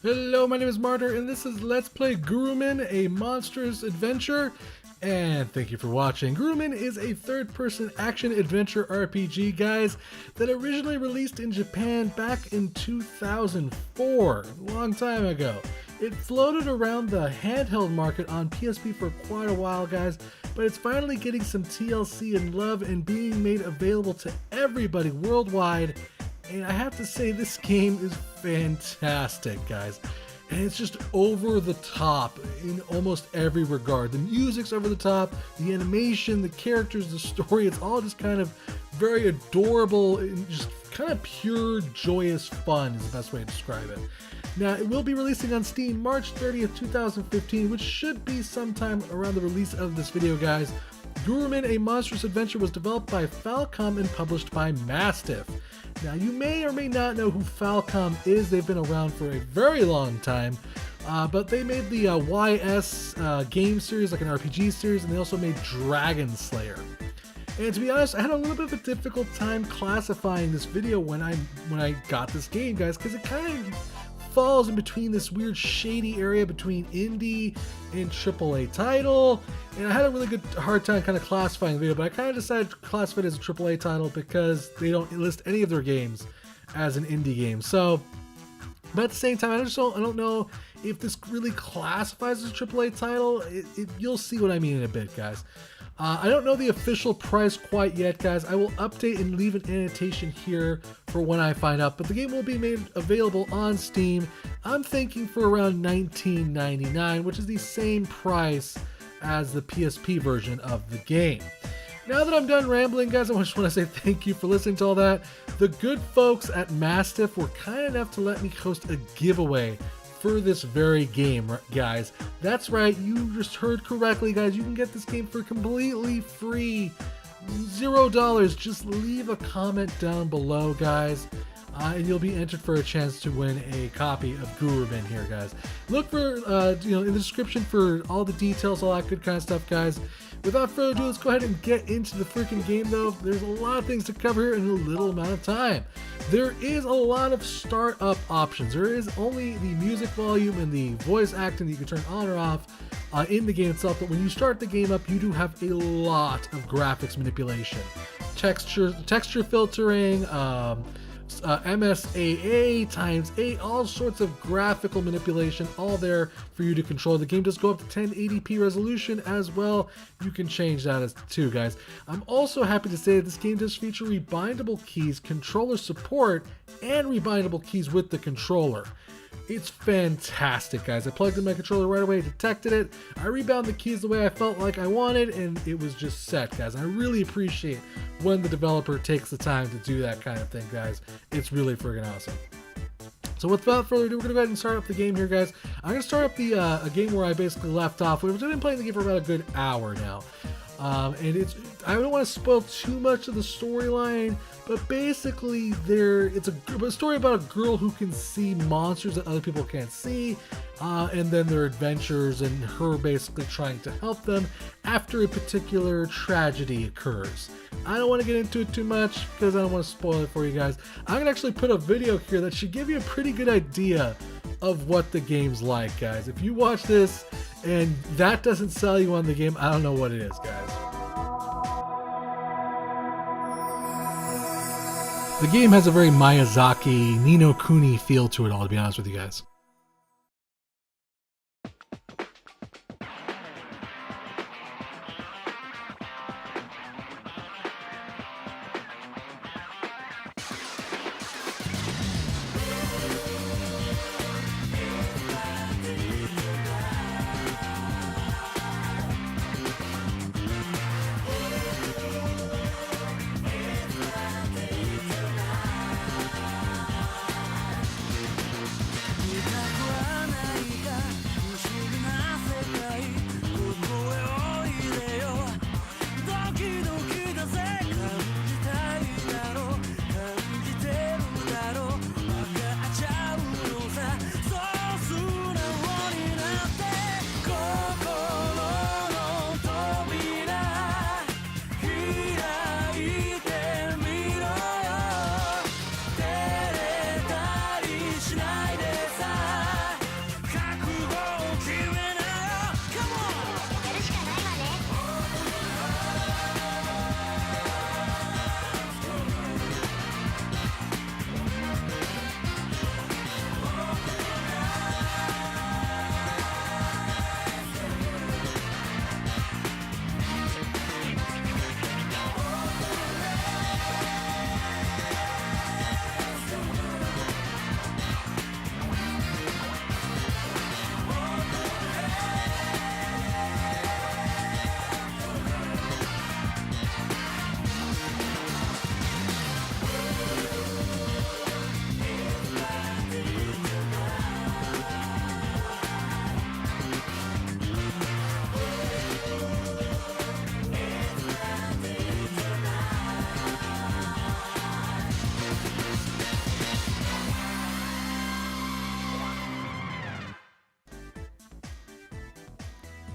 Hello, my name is Martyr, and this is Let's Play Gurumin, a Monstrous adventure, and thank you for watching. Gurumin is a third-person action-adventure RPG, guys, that originally released in Japan back in 2004, a long time ago. It floated around the handheld market on PSP for quite a while, guys, but it's finally getting some TLC and love and being made available to everybody worldwide. And I have to say, this game is fantastic, guys. And it's just over the top in almost every regard. The music's over the top, the animation, the characters, the story, it's all just kind of very adorable and just kind of pure, joyous fun is the best way to describe it. Now, it will be releasing on Steam March 30th, 2015, which should be sometime around the release of this video, guys. Gurumin, a Monstrous Adventure was developed by Falcom and published by Mastiff. Now, you may or may not know who Falcom is. They've been around for a very long time, but they made the YS game series, like an RPG series, and they also made Dragon Slayer. And to be honest, I had a little bit of a difficult time classifying this video when I got this game, guys, because it kind of falls in between this weird shady area between indie and AAA title, and I had a really hard time kind of classifying the video, but I kind of decided to classify it as a AAA title because they don't list any of their games as an indie game. So, but at the same time, I don't know if this really classifies as a AAA title. You'll see what I mean in a bit, guys. I don't know the official price quite yet, guys. I will update and leave an annotation here for when I find out, but the game will be made available on Steam. I'm thinking for around $19.99, which is the same price as the PSP version of the game. Now that I'm done rambling, guys, I just want to say thank you for listening to all that. The good folks at Mastiff were kind enough to let me host a giveaway for this very game, guys. That's right, you just heard correctly, guys. You can get this game for completely free, $0. Just leave a comment down below, guys, and you'll be entered for a chance to win a copy of Gurumin here, guys. Look for in the description for all the details, all that good kind of stuff, guys. Without further ado, let's go ahead and get into the freaking game, though. There's a lot of things to cover here in a little amount of time. There is a lot of startup options. There is only the music volume and the voice acting that you can turn on or off in the game itself, but when you start the game up, you do have a lot of graphics manipulation. Texture filtering, MSAA times 8, all sorts of graphical manipulation, all there for you to control. The game does go up to 1080p resolution as well. You can change that as too, guys. I'm also happy to say that this game does feature rebindable keys, controller support, and rebindable keys with the controller. It's fantastic, guys. I plugged in my controller right away, detected it. I rebound the keys the way I felt like I wanted, and it was just set, guys. I really appreciate when the developer takes the time to do that kind of thing, guys. It's really friggin' awesome. So without further ado, we're gonna go ahead and start up the game here, guys. I'm gonna start up the a game where I basically left off. We've been playing the game for about a good hour now. And I don't want to spoil too much of the storyline, but basically it's a story about a girl who can see monsters that other people can't see, and then their adventures and her basically trying to help them after a particular tragedy occurs. I don't want to get into it too much because I don't want to spoil it for you guys. I'm going to actually put a video here that should give you a pretty good idea of what the game's like, guys. If you watch this and that doesn't sell you on the game, I don't know what it is, guys. The game has a very Miyazaki, Ni no Kuni feel to it all, to be honest with you guys.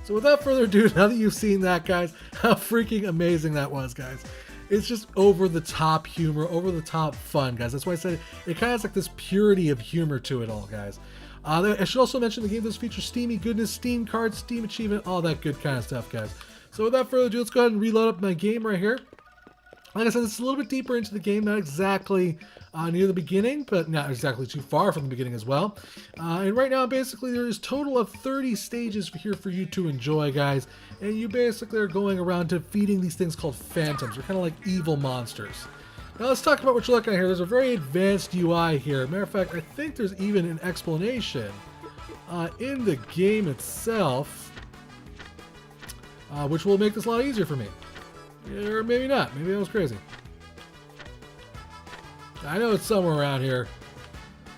So without further ado, now that you've seen that, guys, how freaking amazing that was, guys. It's just over the top humor, over the top fun, guys. That's why I said it kind of has like this purity of humor to it all, guys. I should also mention the game does feature Steamy goodness, Steam cards, Steam achievement, all that good kind of stuff, guys. So without further ado, let's go ahead and reload up my game right here. Like I said, it's a little bit deeper into the game, not exactly near the beginning, but not exactly too far from the beginning as well. And right now, basically, there is a total of 30 stages here for you to enjoy, guys. And you basically are going around defeating these things called phantoms. They're kind of like evil monsters. Now let's talk about what you're looking at here. There's a very advanced UI here. Matter of fact, I think there's even an explanation in the game itself, which will make this a lot easier for me. Or maybe not. Maybe that was crazy. I know it's somewhere around here.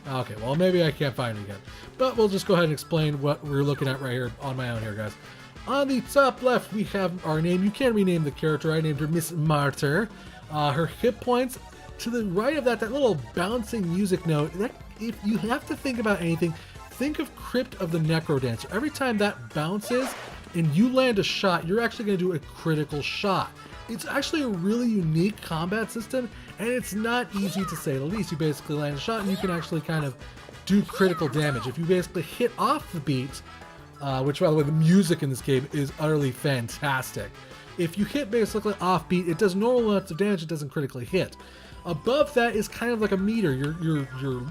Okay, well, maybe I can't find it again. But we'll just go ahead and explain what we're looking at right here on my own here, guys. On the top left, we have our name. You can rename the character. I named her Miss Martyr. Her hit points. To the right of that little bouncing music note, if you have to think about anything, think of Crypt of the Necrodancer. Every time that bounces and you land a shot, you're actually going to do a critical shot. It's actually a really unique combat system, and it's not easy to say the least. You basically land a shot and you can actually kind of do critical damage. If you basically hit off the beat, which by the way, the music in this game is utterly fantastic. If you hit basically off beat, it does normal amounts of damage, it doesn't critically hit. Above that is kind of like a meter. Your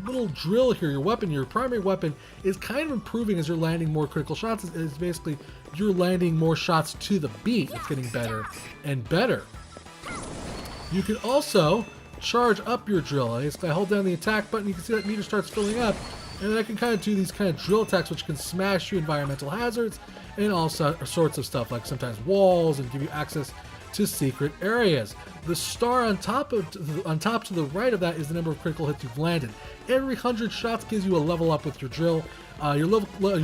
little drill here, your weapon, your primary weapon, is kind of improving as you're landing more critical shots. It's basically you're landing more shots to the beat. It's getting better and better. You can also charge up your drill. If I hold down the attack button, you can see that meter starts filling up. And then I can kind of do these kind of drill attacks, which can smash through environmental hazards and all sorts of stuff, like sometimes walls, and give you access to secret areas. The star on top to the right of that is the number of critical hits you've landed. Every 100 shots gives you a level up with your drill. Your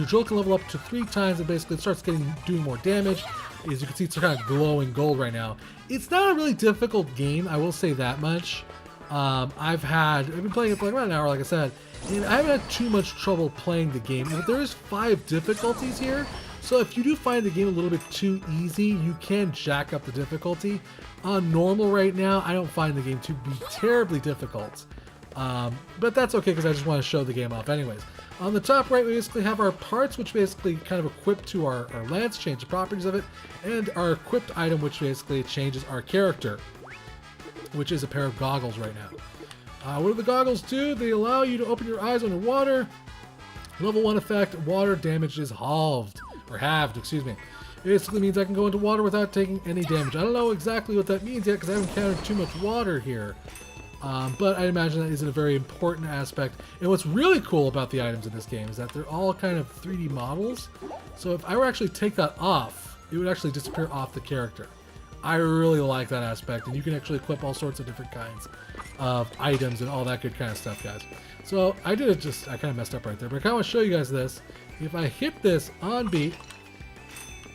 drill can level up to 3 times, and basically it starts doing more damage. As you can see, it's kind of glowing gold right now. It's not a really difficult game, I will say that much. I've been playing it for like about an hour, like I said, and I haven't had too much trouble playing the game. But there is 5 difficulties here. So if you do find the game a little bit too easy, you can jack up the difficulty. On normal right now, I don't find the game to be terribly difficult. But that's okay because I just want to show the game off anyways. On the top right, we basically have our parts, which basically kind of equip to our lance, change the properties of it, and our equipped item, which basically changes our character, which is a pair of goggles right now. What do the goggles do? They allow you to open your eyes underwater. Level 1 effect, water damage is halved. Or halved, excuse me. It basically means I can go into water without taking any damage. I don't know exactly what that means yet because I haven't encountered too much water here. But I imagine that is a very important aspect. And what's really cool about the items in this game is that they're all kind of 3D models. So if I were actually take that off, it would actually disappear off the character. I really like that aspect, and you can actually equip all sorts of different kinds of items and all that good kind of stuff, guys. So I kind of messed up right there, but I kind of want to show you guys this. If I hit this on beat,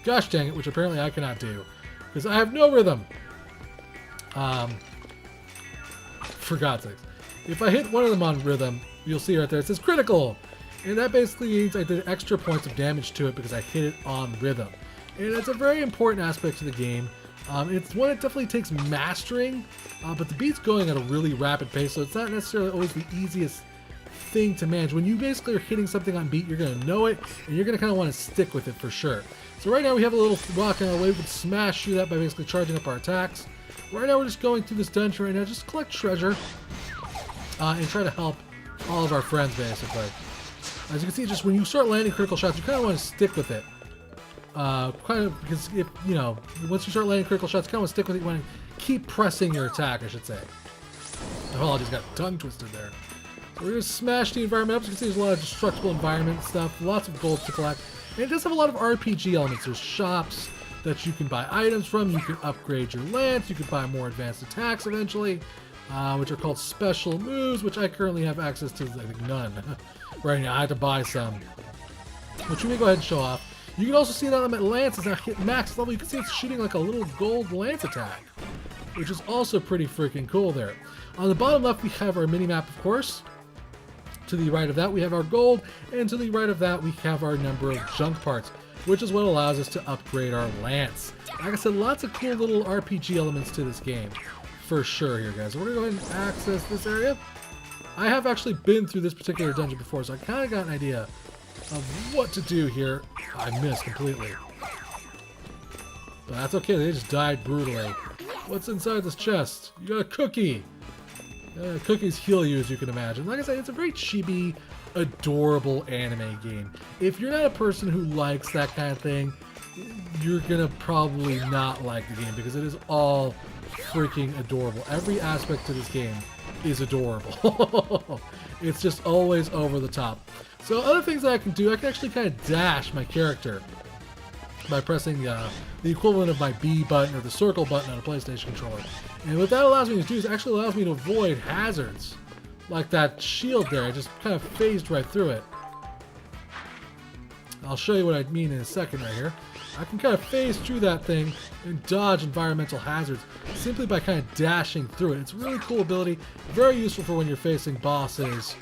gosh dang it, which apparently I cannot do, because I have no rhythm. For God's sakes. If I hit one of them on rhythm, you'll see right there, it says critical. And that basically means I did extra points of damage to it because I hit it on rhythm. And it's a very important aspect to the game. It's one that definitely takes mastering, but the beat's going at a really rapid pace, so it's not necessarily always the easiest thing to manage. When you basically are hitting something on beat, you're going to know it, and you're going to kind of want to stick with it for sure. So right now we have a little rock in our way. We can smash through that by basically charging up our attacks. Right now we're just going through this dungeon right now, just collect treasure, and try to help all of our friends basically. As you can see, just when you start landing critical shots, you kind of want to stick with it. Because if, once you start landing critical shots, you kind of want to stick with it. You want to keep pressing your attack, I should say. Oh, I just got tongue twisted there. So we're going to smash the environment up. As you can see, there's a lot of destructible environment stuff, lots of gold to collect. And it does have a lot of RPG elements. There's shops that you can buy items from. You can upgrade your lance. You can buy more advanced attacks eventually, which are called special moves, which I currently have access to, I think, none. Right now, I have to buy some, which we may go ahead and show off. You can also see that element lance is now hit max level. You can see it's shooting like a little gold lance attack, which is also pretty freaking cool there. On the bottom left, we have our mini-map, of course. To the right of that, we have our gold, and to the right of that, we have our number of junk parts. which is what allows us to upgrade our lance. Like I said, lots of cool little RPG elements to this game, for sure here, guys. So we're going to go ahead and access this area. I have actually been through this particular dungeon before, so I kind of got an idea of what to do here. I missed completely. But that's okay, they just died brutally. What's inside this chest? You got a cookie. Cookies heal you, as you can imagine. Like I said, it's a very chibi, adorable anime game. If you're not a person who likes that kind of thing, you're gonna probably not like the game because it is all freaking adorable. Every aspect to this game is adorable. It's just always over the top. So other things that I can do, I can actually kind of dash my character by pressing the equivalent of my B button or the circle button on a PlayStation controller. And what that allows me to do is actually allows me to avoid hazards. Like that shield there, I just kind of phased right through it. I'll show you what I mean in a second right here. I can kind of phase through that thing and dodge environmental hazards simply by kind of dashing through it. It's a really cool ability, very useful for when you're facing bosses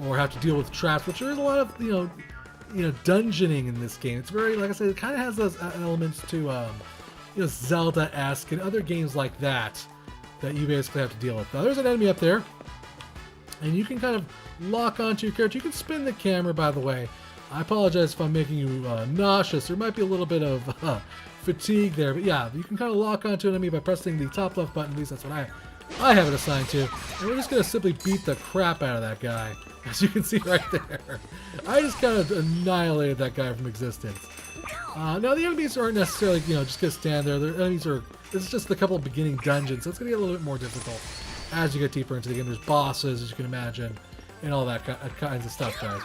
or have to deal with traps, which there is a lot of, you know, dungeoning in this game. It's very, like I said, it kind of has those elements to, you know, Zelda-esque and other games like that you basically have to deal with. Now, there's an enemy up there, and you can kind of lock onto your character. You can spin the camera, by the way. I apologize if I'm making you nauseous. There might be a little bit of fatigue there, but yeah, you can kind of lock onto an enemy by pressing the top left button. At least that's what I have it assigned to. And we're just going to simply beat the crap out of that guy, as you can see right there. I just kind of annihilated that guy from existence. Now, the enemies aren't necessarily, you know, just going to stand there. The enemies are, it's just a couple of beginning dungeons, so it's going to get a little bit more difficult as you get deeper into the game. There's bosses, as you can imagine, and all that kinds of stuff, guys.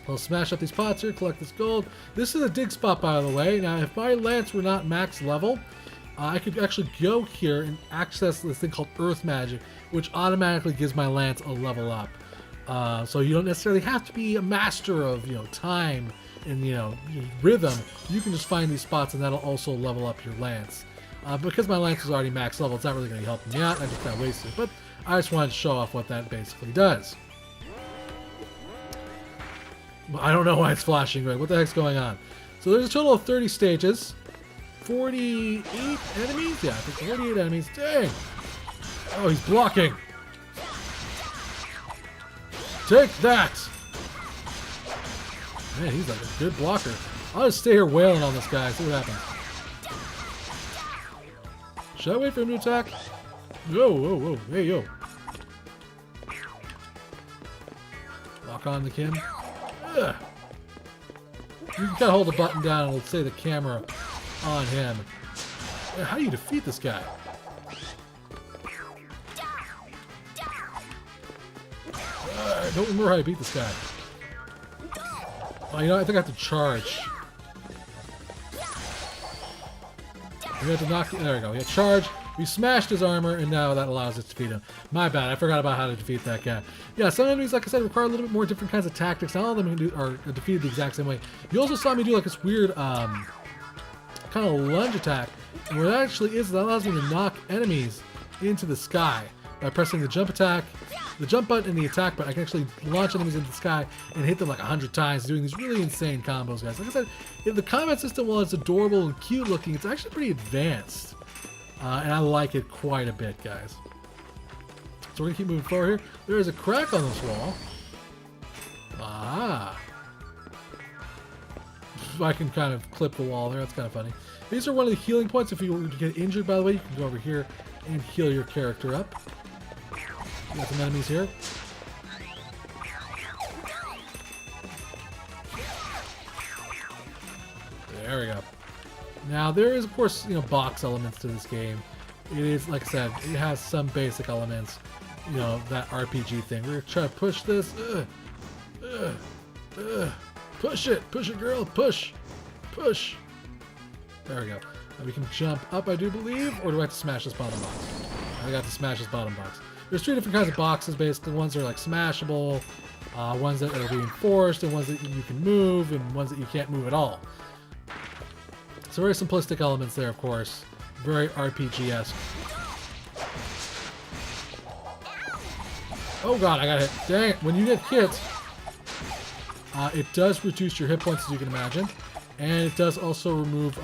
We'll smash up these pots here, collect this gold. This is a dig spot, by the way. Now, if my lance were not max level, I could actually go here and access this thing called Earth Magic, which automatically gives my lance a level up. So you don't necessarily have to be a master of, you know, time and, you know, rhythm. You can just find these spots and that'll also level up your lance. Because my lance is already max level, it's not really going to help me out. I just got wasted. But I just wanted to show off what that basically does. I don't know why it's flashing red. What the heck's going on? So there's a total of 30 stages. 48 enemies? Yeah, I think 48 enemies. Dang! Oh, he's blocking. Take that! Man, he's like a good blocker. I'll just stay here wailing on this guy, see what happens. Should I wait for him to attack? Whoa, whoa, whoa. Hey, yo. Lock on the Kim. Ugh. You can kind of hold the button down and it'll say the camera on him. How do you defeat this guy? I don't remember how I beat this guy. Oh, you know, I think I have to charge. We have to knock. There we go. We have charge. We smashed his armor, and now that allows us to defeat him. My bad. I forgot about how to defeat that guy. Yeah, some enemies, like I said, require a little bit more different kinds of tactics. Not all of them can do are defeated the exact same way. You also saw me do like this weird kind of lunge attack. And what that actually is, that allows me to knock enemies into the sky by pressing the jump attack, the jump button, and the attack button. I can actually launch enemies into the sky and hit them like 100 times, doing these really insane combos, guys. Like I said, the combat system, while it's adorable and cute looking, it's actually pretty advanced. And I like it quite a bit, guys. So we're going to keep moving forward here. There is a crack on this wall. Ah. I can kind of clip the wall there. That's kind of funny. These are one of the healing points. If you were to get injured, by the way, you can go over here and heal your character up. Got some enemies here. There we go. Now, there is, of course, you know, box elements to this game. It is, like I said, it has some basic elements, you know, that RPG thing. We're going to try to push this. Push it, girl. Push. There we go. Now we can jump up, I do believe, or do I have to smash this bottom box? I got to smash this bottom box. There's three different kinds of boxes, basically. Ones that are like smashable, ones that are reinforced, and ones that you can move, and ones that you can't move at all. So very simplistic elements there, of course. Very RPG-esque. Oh god, I got hit. Dang it, when you get hit, It does reduce your hit points, as you can imagine, and it does also remove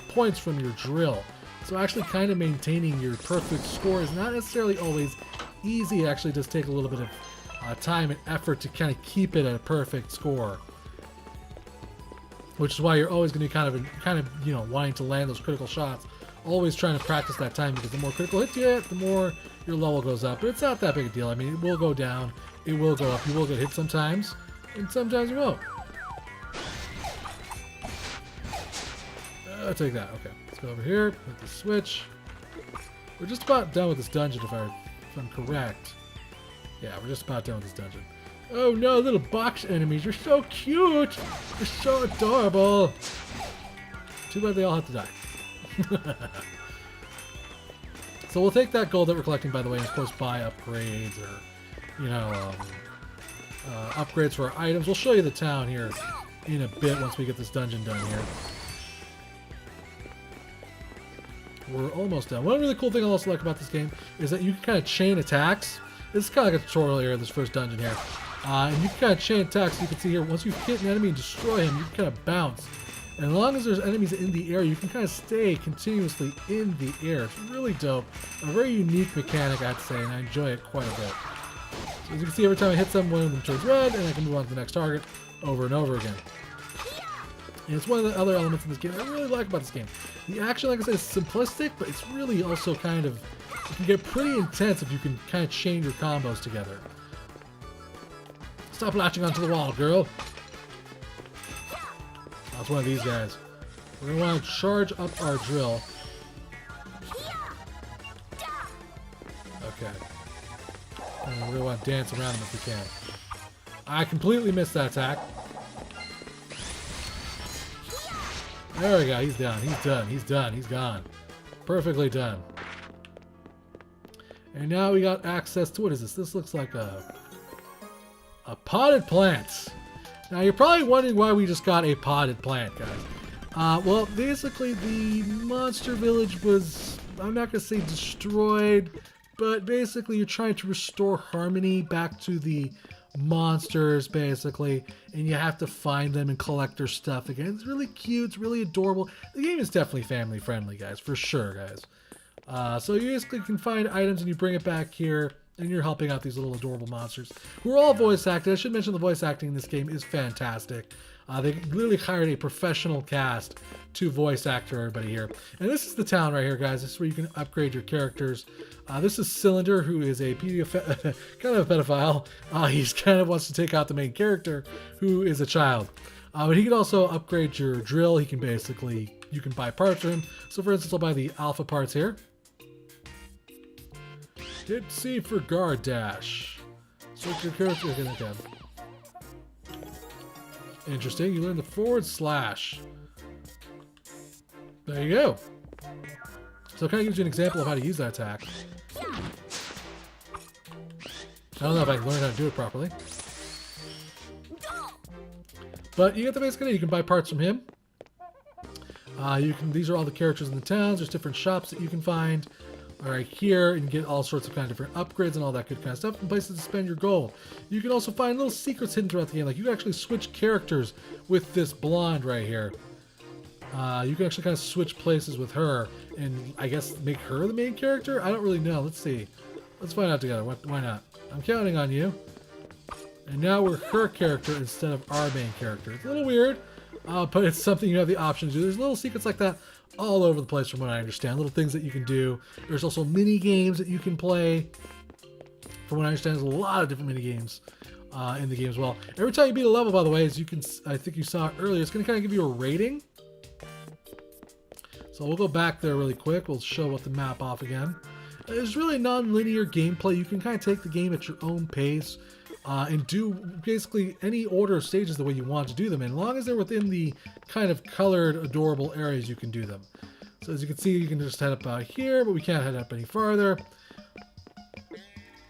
points from your drill. So actually kind of maintaining your perfect score is not necessarily always easy. It actually does take a little bit of time and effort to kind of keep it at a perfect score. Which is why you're always going to be kind of you know, wanting to land those critical shots. Always trying to practice that time, because the more critical hits you hit, the more your level goes up. But it's not that big a deal. I mean, it will go down, it will go up. You will get hit sometimes, and sometimes you won't. I'll take that. Okay, let's go over here, hit the switch. We're just about done with this dungeon, if I'm correct. Yeah, we're just about done with this dungeon. Oh no, little box enemies. You're so cute. You're so adorable. Too bad they all have to die. So we'll take that gold that we're collecting, by the way, and of course buy upgrades or, you know, upgrades for our items. We'll show you the town here in a bit once we get this dungeon done here. We're almost done. One really cool thing I also like about this game is that you can kind of chain attacks. This is kind of like a tutorial here in this first dungeon here. And you can kind of chain attacks. You can see here, once you hit an enemy and destroy him, you can kind of bounce. And as long as there's enemies in the air, you can kind of stay continuously in the air. It's really dope. A very unique mechanic, I have to say, and I enjoy it quite a bit. So as you can see, every time I hit someone, one of them turns red, and I can move on to the next target over and over again. And it's one of the other elements in this game I really like about this game. The action, like I said, is simplistic, but it's really also kind of, it can get pretty intense if you can kind of chain your combos together. Stop latching onto the wall, girl. That's one of these guys. We're going to want to charge up our drill. Okay. And we're going to want to dance around him if we can. I completely missed that attack. There we go. He's down. He's done. He's done. He's gone. Perfectly done. And now we got access to, what is this? This looks like a potted plant. Now you're probably wondering why we just got a potted plant, guys. Well, basically the monster village was, I'm not going to say destroyed, but basically you're trying to restore harmony back to the monsters, basically, and you have to find them and collect their stuff again. It's really cute. It's really adorable. The game is definitely family friendly, guys, for sure, guys. So you basically can find items and you bring it back here, and you're helping out these little adorable monsters who are all voice acted. I should mention the voice acting in this game is fantastic. They literally hired a professional cast to voice actor everybody here. And this is the town right here, guys. This is where you can upgrade your characters. This is Cylinder, who is a kind of a pedophile. He's kind of wants to take out the main character, who is a child. But he can also upgrade your drill. He can basically, you can buy parts from him. So for instance, I'll buy the alpha parts here. Hit C for guard dash. Switch your character. Okay. Interesting. You learn the forward slash. There you go. So it kind of gives you an example of how to use that attack. I don't know if I can learn how to do it properly. But you get the basic idea. You can buy parts from him. These are all the characters in the towns. There's different shops that you can find. Right here, and get all sorts of kind of different upgrades and all that good kind of stuff, and places to spend your gold. You can also find little secrets hidden throughout the game. Like you can actually switch characters with this blonde right here. You can actually kind of switch places with her, and I guess make her the main character? I don't really know. Let's see. Let's find out together. Why not? I'm counting on you. And now we're her character instead of our main character. It's a little weird, but it's something you have the option to do. There's little secrets like that all over the place from what I understand. Little things that you can do. There's also mini games that you can play. From what I understand, there's a lot of different mini games in the game as well. Every time you beat a level, by the way, as you can, I think you saw earlier, it's going to kind of give you a rating. So we'll go back there really quick. We'll show what the map off again. There's really non-linear gameplay. You can kind of take the game at your own pace. And do basically any order of stages the way you want to do them. And as long as they're within the kind of colored, adorable areas, you can do them. So as you can see, you can just head up out here, but we can't head up any farther.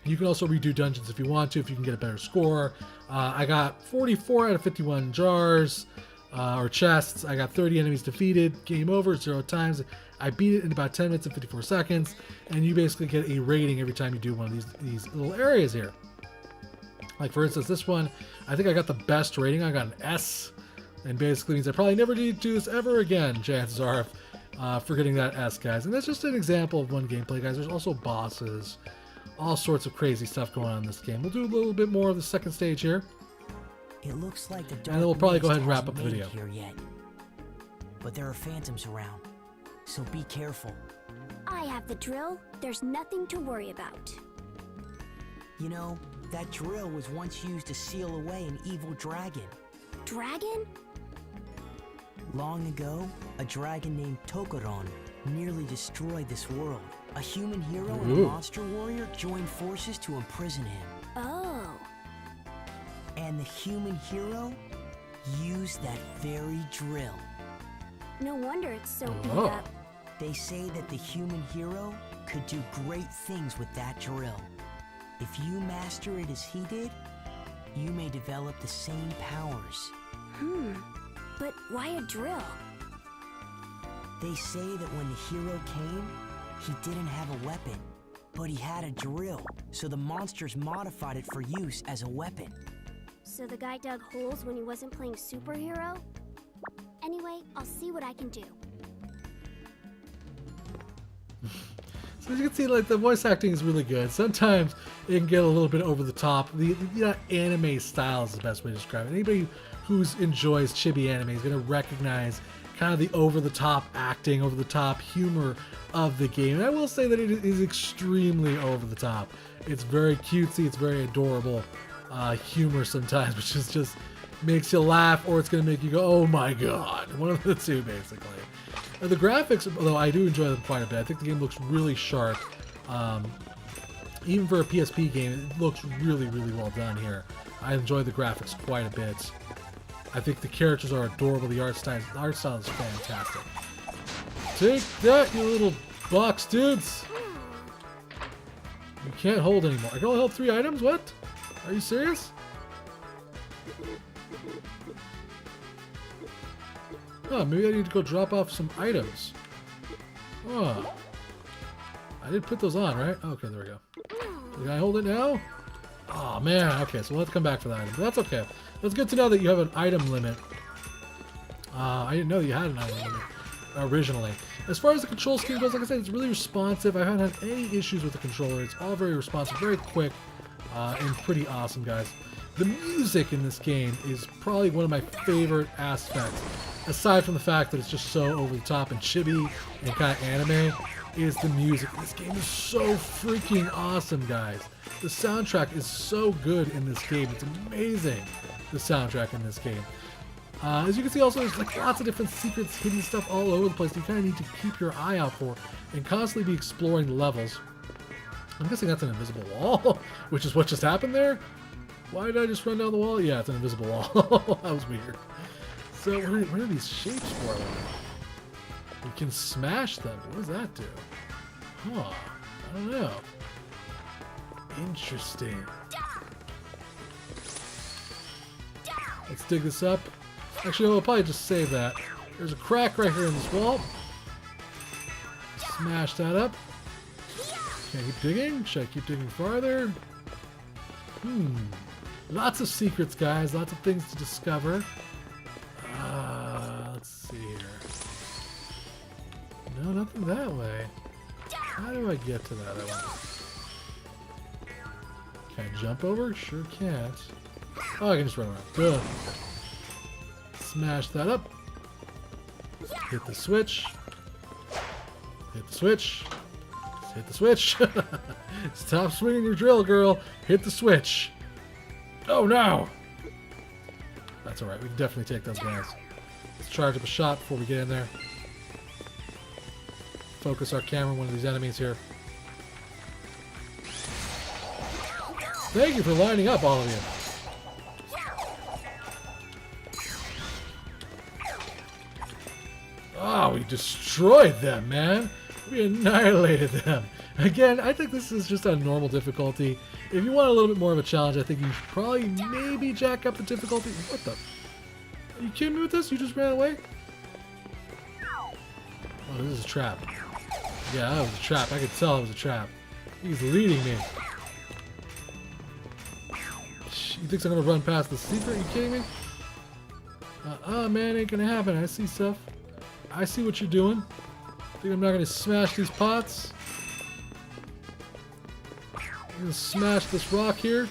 You can also redo dungeons if you want to, if you can get a better score. I got 44 out of 51 jars, or chests. I got 30 enemies defeated. Game over 0 times. I beat it in about 10 minutes and 54 seconds. And you basically get a rating every time you do one of these little areas here. Like for instance, this one, I think I got the best rating. I got an S, and basically means I probably never need to do this ever again. Chances are, for getting that S, guys. And that's just an example of one gameplay, guys. There's also bosses, all sorts of crazy stuff going on in this game. We'll do a little bit more of the second stage here. It looks like the dark And then we'll probably go mist ahead and wrap up hasn't the made video. it here yet. But there are phantoms around, so be careful. I have the drill. There's nothing to worry about. You know, that drill was once used to seal away an evil dragon. Dragon? Long ago, a dragon named Tokoron nearly destroyed this world. A human hero and a Ooh. monster warrior joined forces to imprison him. Oh. And the human hero used that very drill. No wonder it's so beat Oh. up. They say that the human hero could do great things with that drill. If you master it as he did, you may develop the same powers. But why a drill? They say that when the hero came, he didn't have a weapon, but he had a drill, so the monsters modified it for use as a weapon. So the guy dug holes when he wasn't playing superhero? Anyway, I'll see what I can do. So as you can see, like the voice acting is really good. Sometimes it can get a little bit over the top. The anime style is the best way to describe it. Anybody who enjoys chibi anime is going to recognize kind of the over-the-top acting, over-the-top humor of the game. And I will say that it is extremely over-the-top. It's very cutesy. It's very adorable humor sometimes, which is just makes you laugh, or it's going to make you go, oh my god. One of the two, basically. The graphics, although I do enjoy them quite a bit, I think the game looks really sharp. Even for a PSP game, it looks really, really well done here. I enjoy the graphics quite a bit. I think the characters are adorable. The art style is fantastic. Take that, you little box dudes! You can't hold anymore. I can only hold 3 items? What? Are you serious? Oh, maybe I need to go drop off some items. Oh. I did put those on, right? Okay, there we go. Can I hold it now? Oh, man. Okay, so we'll have to come back for that item. But that's okay. That's good to know that you have an item limit. I didn't know you had an item limit originally. As far as the control scheme goes, like I said, it's really responsive. I haven't had any issues with the controller. It's all very responsive, very quick, and pretty awesome, guys. The music in this game is probably one of my favorite aspects. Aside from the fact that it's just so over the top and chibi and kind of anime, is the music. This game is so freaking awesome, guys. The soundtrack is so good in this game. It's amazing, the soundtrack in this game. As you can see, also, there's like lots of different secrets, hidden stuff all over the place. You kind of need to keep your eye out for and constantly be exploring the levels. I'm guessing that's an invisible wall, which is what just happened there. Why did I just run down the wall? Yeah, it's an invisible wall. That was weird. So what are these shapes for? We can smash them. What does that do? Huh. I don't know. Interesting. Let's dig this up. Actually, we'll probably just save that. There's a crack right here in this wall. Smash that up. Can I keep digging? Should I keep digging farther? Lots of secrets, guys. Lots of things to discover. Let's see here. No, nothing that way. How do I get to that? I wonder. Can I jump over? Sure can't. Oh, I can just run around. Duh. Smash that up. Hit the switch. Hit the switch. Hit the switch. Stop swinging your drill, girl. Hit the switch. Oh no! That's alright. We can definitely take those guys. Let's charge up a shot before we get in there. Focus our camera on one of these enemies here. Thank you for lining up, all of you. Oh, we destroyed them, man. We annihilated them. Again, I think this is just on normal difficulty. If you want a little bit more of a challenge, I think you should probably maybe jack up the difficulty. What the? Are you kidding me with this? You just ran away? Oh, this is a trap. Yeah, that was a trap. I could tell it was a trap. He's leading me. You think I'm gonna run past the secret? Are you kidding me? Man, ain't gonna happen. I see stuff. I see what you're doing. Think I'm not gonna smash these pots? I'm gonna smash this rock here.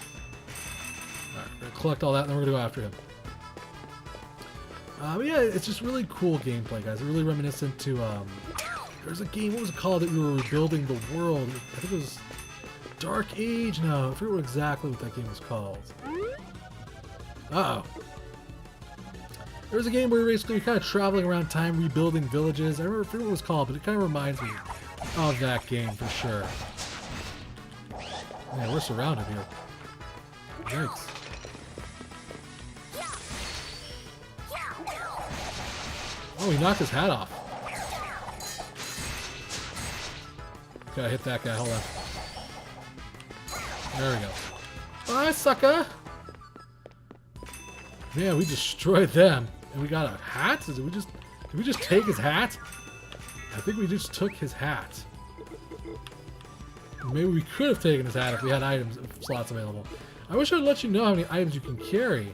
Alright, we're gonna collect all that and then we're gonna go after him. But yeah, it's just really cool gameplay, guys. Really reminiscent to, there's a game, what was it called, that we were rebuilding the world? I think it was Dark Age? No, I forget exactly what that game was called. Uh-oh. There was a game where basically you're kind of traveling around time, rebuilding villages. I remember, I forget what it was called, but it kind of reminds me of that game for sure. Yeah, we're surrounded here. Yikes. Oh, he knocked his hat off. Gotta hit that guy, hold on. There we go. Bye, sucker! Yeah, we destroyed them. And we got a hat? Did we just take his hat? I think we just took his hat. Maybe we could have taken his hat if we had items slots available. I wish I'd let you know how many items you can carry.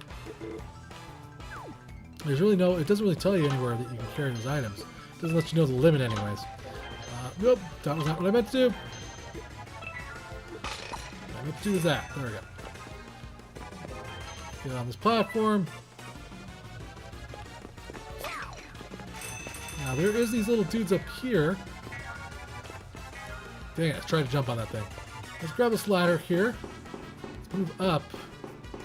There's really no, it doesn't really tell you anywhere that you can carry those items. It doesn't let you know the limit anyways. Nope, that was not what I meant to do. What I meant to do is that. There we go. Get on this platform. Now there is these little dudes up here. Dang it, let's try to jump on that thing. Let's grab this ladder here. Let's move up.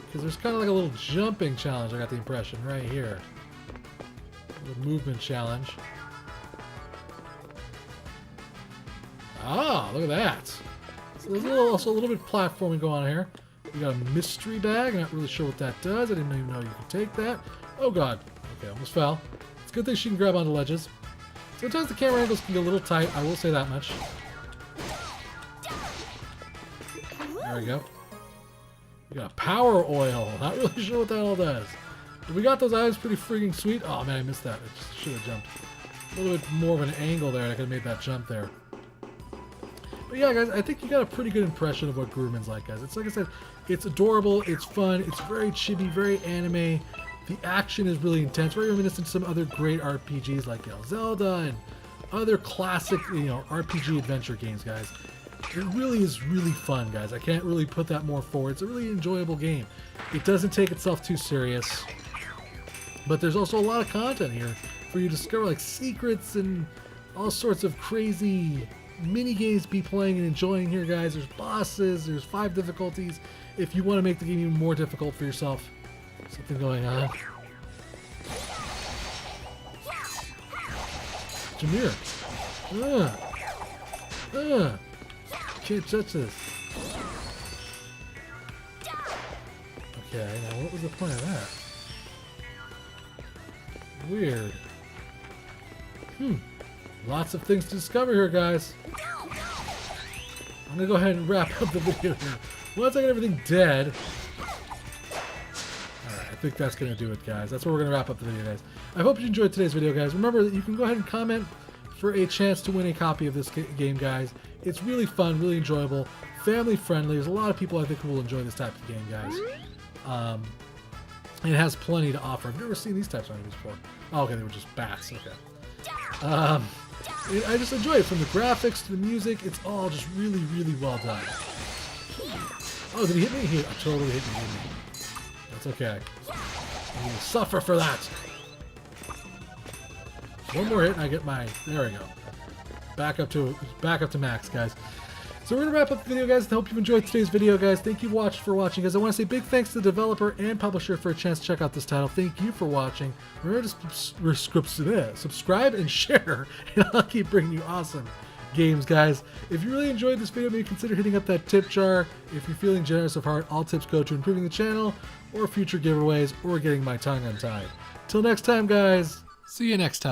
Because there's kind of like a little jumping challenge, I got the impression, right here. A little movement challenge. Ah, look at that. So there's also a little bit of platforming going on here. We got a mystery bag. I'm not really sure what that does. I didn't even know you could take that. Oh god. Okay, almost fell. It's a good thing she can grab onto ledges. Sometimes the camera angles can get a little tight, I will say that much. There we go. We got power oil. Not really sure what that all does. But we got those items pretty freaking sweet. Oh man, I missed that. I just should have jumped. A little bit more of an angle there. I could have made that jump there. But yeah, guys, I think you got a pretty good impression of what Gurumin's like, guys. It's like I said, it's adorable, it's fun, it's very chibi, very anime. The action is really intense, very reminiscent to some other great RPGs like Zelda and other classic, RPG adventure games, guys. It really is really fun, guys. I can't really put that more forward. It's a really enjoyable game. It doesn't take itself too serious, but there's also a lot of content here for you to discover, like secrets and all sorts of crazy mini games to be playing and enjoying here, guys. There's bosses, there's 5 difficulties. If you want to make the game even more difficult for yourself, something going on. Jameer. Can't touch this. Okay, now what was the point of that? Weird. Lots of things to discover here, guys. I'm gonna go ahead and wrap up the video here. Once I get everything dead. Alright, I think that's gonna do it, guys. That's where we're gonna wrap up the video, guys. I hope you enjoyed today's video, guys. Remember that you can go ahead and comment for a chance to win a copy of this game, guys. It's really fun, really enjoyable, family friendly. There's a lot of people I think who will enjoy this type of game, guys. And it has plenty to offer. I've never seen these types of enemies before. Oh, okay, they were just bats. Okay. I just enjoy it. From the graphics to the music, it's all just really, really well done. Oh, did he hit me? He totally hit me, didn't he? That's okay. I will suffer for that. One more hit and I get my... There we go. Back up to max, guys. So we're going to wrap up the video, guys. I hope you've enjoyed today's video, guys. Thank you for watching, guys. I want to say big thanks to the developer and publisher for a chance to check out this title. Thank you for watching. Remember to subscribe and share, and I'll keep bringing you awesome games, guys. If you really enjoyed this video, maybe consider hitting up that tip jar. If you're feeling generous of heart, all tips go to improving the channel, or future giveaways, or getting my tongue untied. Till next time, guys. See you next time.